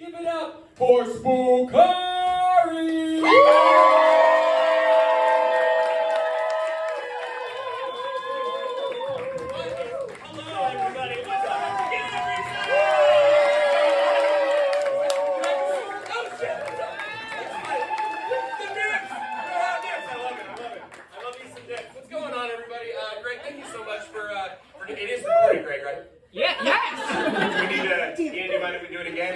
Give it up for Spookhari! Hello, everybody. What's up? I love you some dicks. What's going on, everybody? Greg, thank you so much for it is recording, Greg, right? Yes. We need to, Andy, mind if we do it again?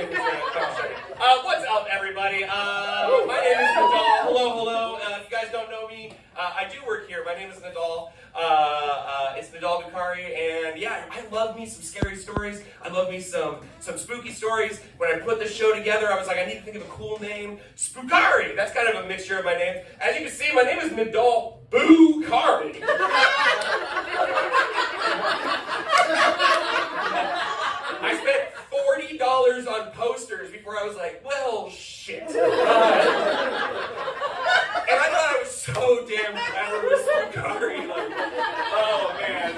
What's up, everybody? My name is Nidal. Hello. If you guys don't know me, I do work here. My name is Nidal. It's Nidal Bukhari, and yeah, I love me some scary stories. I love me some spooky stories. When I put this show together, I was like, I need to think of a cool name. Spookhari. That's kind of a mixture of my names. As you can see, my name is Nidal Bukhari. I spent $40 on posters before I was like, well, shit. And I thought I was so damn clever with Spookhari. Like, oh, man.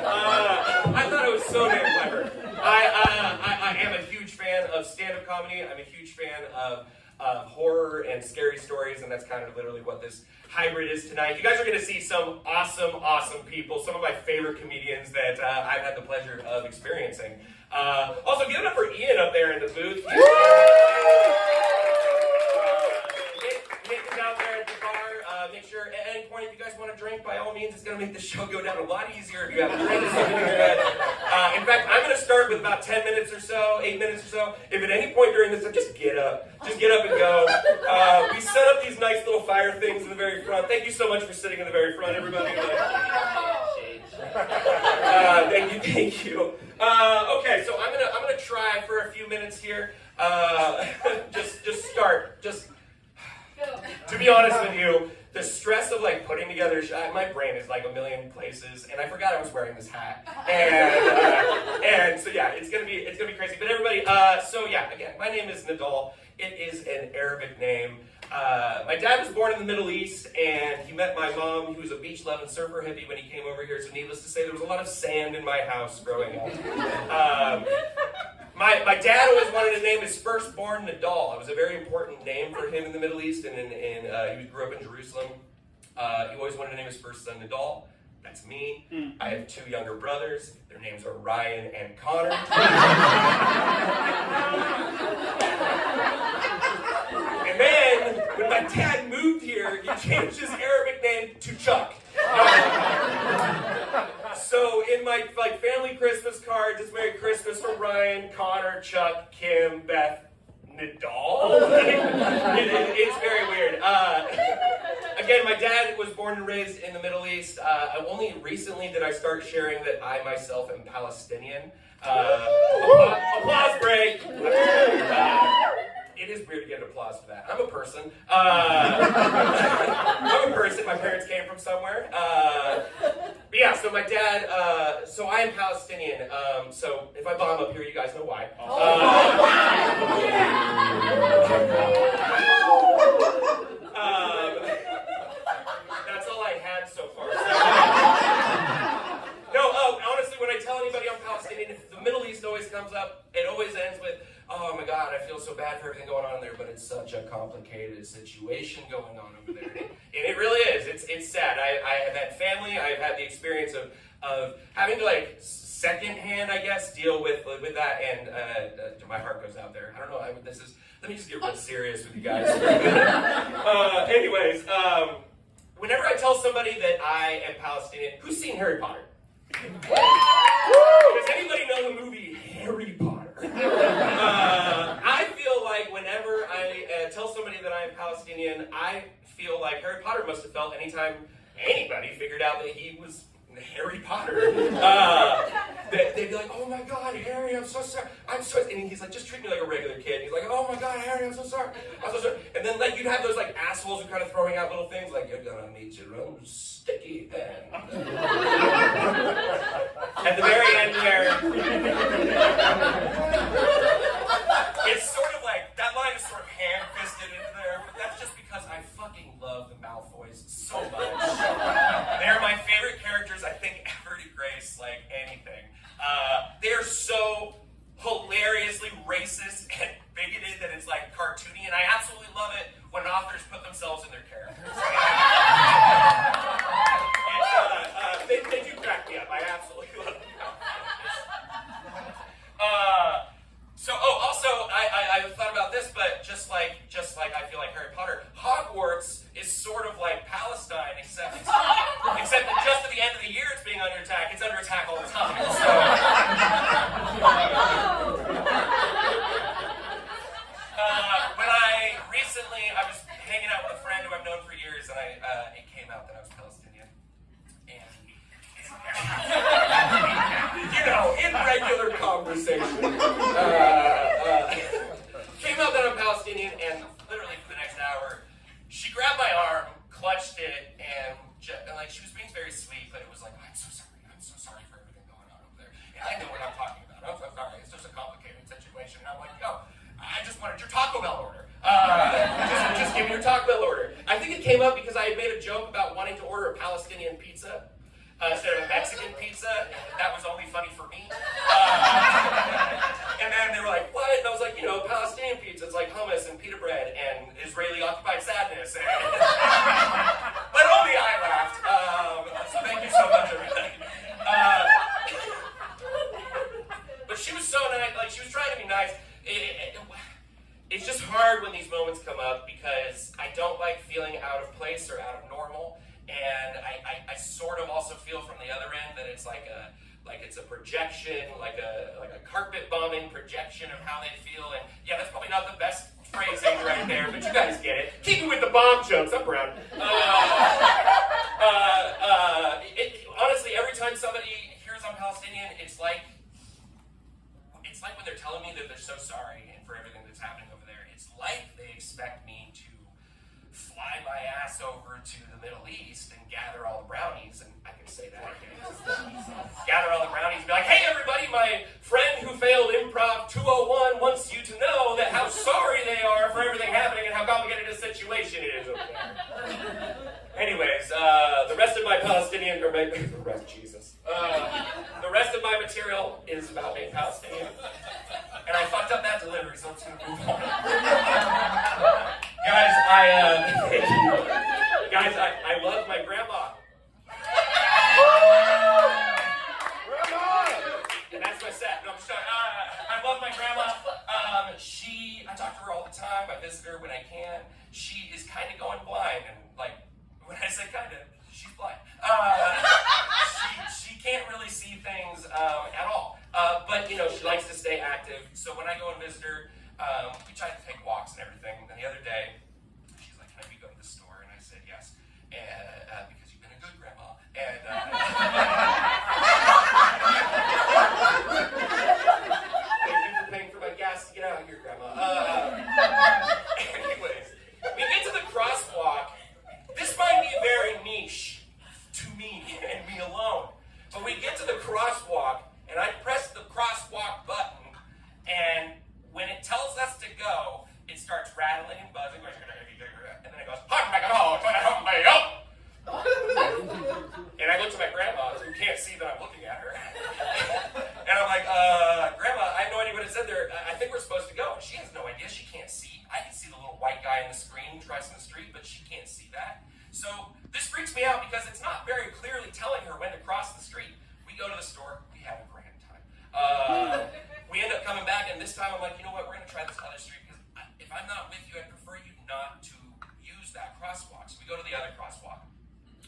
I thought I was so damn clever. I am a huge fan of stand-up comedy. I'm a huge fan of horror and scary stories, and that's kind of literally what this hybrid is tonight. You guys are going to see some awesome people, some of my favorite comedians that I've had the pleasure of experiencing. Also, give it up for Ian up there in the booth. Nick is out there at the bar. Make sure at any point, if you guys want to drink, by all means, it's going to make the show go down a lot easier if you have a drink or something in your head. In fact, I'm going to start with about 10 minutes or so, 8 minutes or so. If at any point during this, just get up. Just get up and go. We set up these nice little fire things in the very front. Thank you so much for sitting in the very front, everybody. Thank you. Okay, so I'm gonna try for a few minutes here. Just start. To be honest with you, the stress of like putting together my brain is like a million places, and I forgot I was wearing this hat, and so yeah, it's gonna be crazy. But everybody, so yeah, again, my name is Nidal. It is an Arabic name. My dad was born in the Middle East, and he met my mom, who was a beach-loving surfer hippie, when he came over here. So needless to say, there was a lot of sand in my house growing up. My dad always wanted to name his firstborn Nidal. It was a very important name for him in the Middle East, and he grew up in Jerusalem. He always wanted to name his first son Nidal. That's me. I have two younger brothers. Their names are Ryan and Connor. And then, when my dad moved here, he changed his Arabic name to Chuck. So in my family Christmas cards, it's Merry Christmas from Ryan, Connor, Chuck, Kim, Beth, Nidal. It's very weird. Again, my dad was born and raised in the Middle East. Only recently did I start sharing that I myself am Palestinian. Applause break. It is weird to get applause for that. I'm a person. I'm a person. My parents came from somewhere. But yeah, so my dad, so I am Palestinian. So if I bomb up here, you guys know why. That's all I had so far. Honestly, when I tell anybody I'm Palestinian, if the Middle East always comes up, it always ends with, oh my God, I feel so bad for everything going on there, but it's such a complicated situation going on over there. And it really is. It's sad. I have had family. I've had the experience of having to secondhand, I guess, deal with that, and my heart goes out there. I don't know. Let me just get real serious with you guys. Anyways, whenever I tell somebody that I am Palestinian, who's seen Harry Potter? Does anybody know the movie Harry Potter? I feel like whenever I tell somebody that I am Palestinian, I feel like Harry Potter must have felt anytime anybody figured out that he was Harry Potter. They'd be like, oh my God, Harry, I'm so sorry. And he's like, just treat me like a regular kid. He's like, oh my God, Harry, I'm so sorry. And then you'd have those assholes who kind of throwing out little things like, you're gonna need your own sticky pen. At the very end there, it's sort of like, that line is sort of hand-fisted into there, but that's just because I fucking love the Malfoys so much. They're my favorite characters, I think, ever to grace anything. They're so hilariously racist and bigoted that it's like, themselves in their characters. They do crack me up. I absolutely love them. I thought about this, but just like I feel like Harry Potter, Hogwarts is sort of like Palestine, except that just at the end of the year it's being under attack. It's under attack all the time. So. I was hanging out with a friend who I've known for years, and it came out that I was Palestinian. And in regular conversation, came out that I'm Palestinian, and literally for the next hour, she grabbed my arm, clutched it, and she was being very sweet, but it was like, I'm so sorry for everything going on over there. And I know what I'm talking about. I'm so sorry. It's just a complicated situation. And I'm like, no, I just wanted your Taco Bell order. Just give me your Taco Bell order. I think it came up because I had made a joke about wanting to order a Palestinian pizza instead of a Mexican pizza. That was only funny for me. And then they were like, what? And I was like, Palestinian pizza. It's like hummus and pita bread and Israeli-occupied sadness. But only I laughed. So thank you so much, everybody. But she was so nice. Like, she was trying to be nice. It's just hard when these moments come up because I don't like feeling out of place or out of normal, and I sort of also feel from the other end that it's like it's a projection, like a carpet bombing projection of how they feel. And yeah, that's probably not the best phrasing right there, but you guys get it. Keep it with the bomb jokes. I'm around. Honestly, every time somebody hears I'm Palestinian, it's like when they're telling me that they're so sorry for everything that's happening over there. It's like they expect me to fly my ass over to the Middle East and gather all the brownies, and I can say that again. Gather all the brownies and be like, hey everybody, my friend who failed Improv 201 wants you to know that how sorry they are for everything happening and how complicated a situation it is over there. Anyways, the rest of my Palestinian, or the rest of my material is about being Palestinian. And I fucked up that delivery, so I'm just gonna move on. Guys, I love my grandma. And that's my set. No, I'm sorry. I love my grandma. I talk to her all the time. I visit her when I can. She is kind of going blind, and when I say kind of, she's blind. She can't really see things at all. But she likes to stay active. So when I go and visit her, we try to take walks and everything. And the other day, she's like, "Can we go to the store?" And I said, "Yes," and because you've been a good grandma. And thank you for paying for my gas to get out of here, Grandma. Anyways, we get to the crosswalk. This might be very niche to me and me alone, but we get to the crosswalk, and I press the crosswalk button, and when it tells us to go, it starts rattling and buzzing, and then it goes, and I look to my grandma, who can't see that I'm looking at her, and I'm like, Grandma, I have no idea what it said there. I think we're supposed to go. And she has no idea. She can't see. I can see the little white guy in the screen crossing the street, but she can't see that. So this freaks me out because it's not very clearly telling her when to cross the street. We go to the store. We have a grand time. We end up coming back, and this time I'm like, you know what? We're going to try this other street because if I'm not with you, I'd prefer you not to use that crosswalk. So we go to the other crosswalk.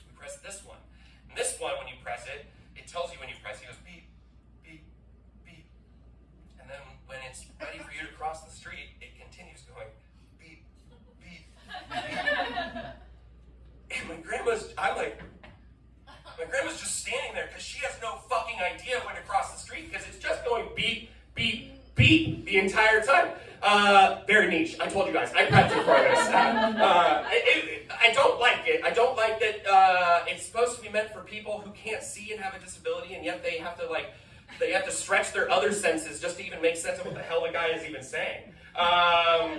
We press this one. And this one, when you press it, it tells you when you press it. It goes beep, beep, beep. And then when it's ready for you to cross the street, it continues going beep, beep, beep. And my grandma's just standing there because she has no fucking idea when to cross the street because it's just going beep, beep, beep the entire time. Very niche. I told you guys. I prepped you for this. I don't like it. I don't like that it's supposed to be meant for people who can't see and have a disability, and yet they have to stretch their other senses just to even make sense of what the hell the guy is even saying. Are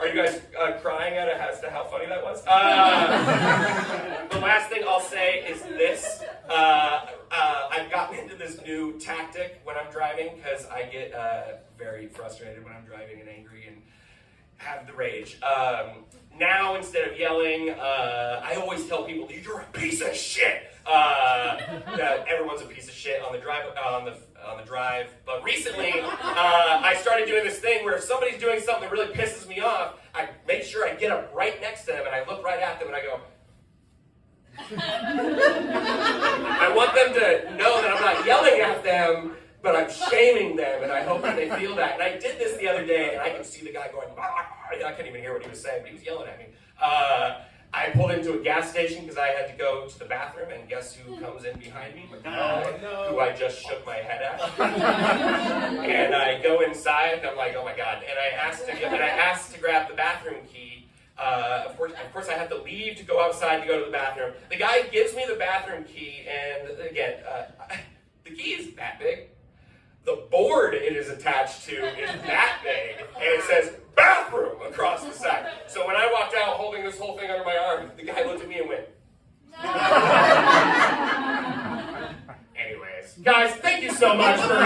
you guys crying as to how funny that was? The last thing I'll say is this. I've gotten into this new tactic when I'm driving because I get very frustrated when I'm driving and angry, and have the rage. Now, instead of yelling, I always tell people, "You're a piece of shit." Everyone's a piece of shit on the drive. But recently, I started doing this thing where if somebody's doing something that really pisses me off, I make sure I get up right next to them and I look right at them and I go. I want them to know that I'm not yelling at them, but I'm shaming them, and I hope that they feel that. And I did this the other day, and I could see the guy going, I couldn't even hear what he was saying, but he was yelling at me. I pulled into a gas station because I had to go to the bathroom, and guess who comes in behind me? Who I just shook my head at. And I go inside, and I'm like, oh my God. And I asked to grab the bathroom key. Of course, I have to leave to go outside to go to the bathroom. The guy gives me the bathroom key, and again, the key is that big. The board it is attached to is that big, and it says bathroom across the side. So when I walked out holding this whole thing under my arm, the guy looked at me and went. Anyways, guys, thank you so much for